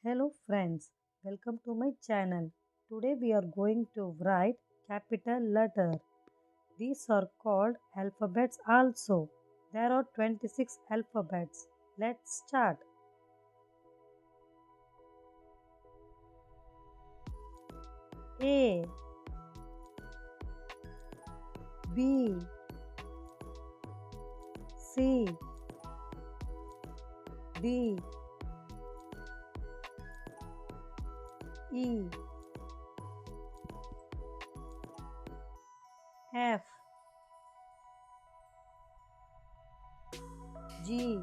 Hello friends, welcome to my channel. Today we are going to write capital letter. These are called alphabets also. There are 26 alphabets. Let's start. A, B, C, D, E, F, G,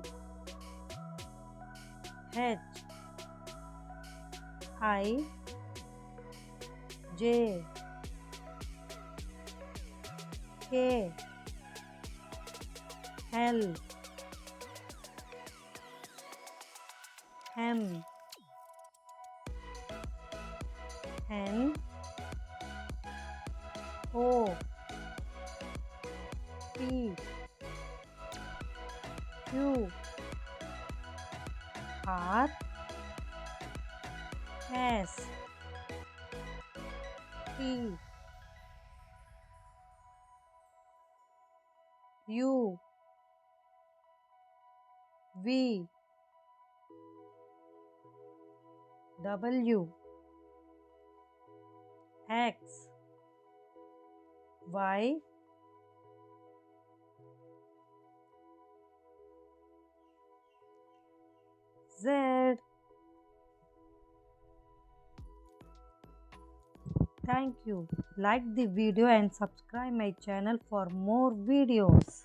H, I, J, K, L, M, N, O, P, Q, R, S, T, U, V, W, X, Y, Z. Thank you. Like the video and subscribe my channel for more videos.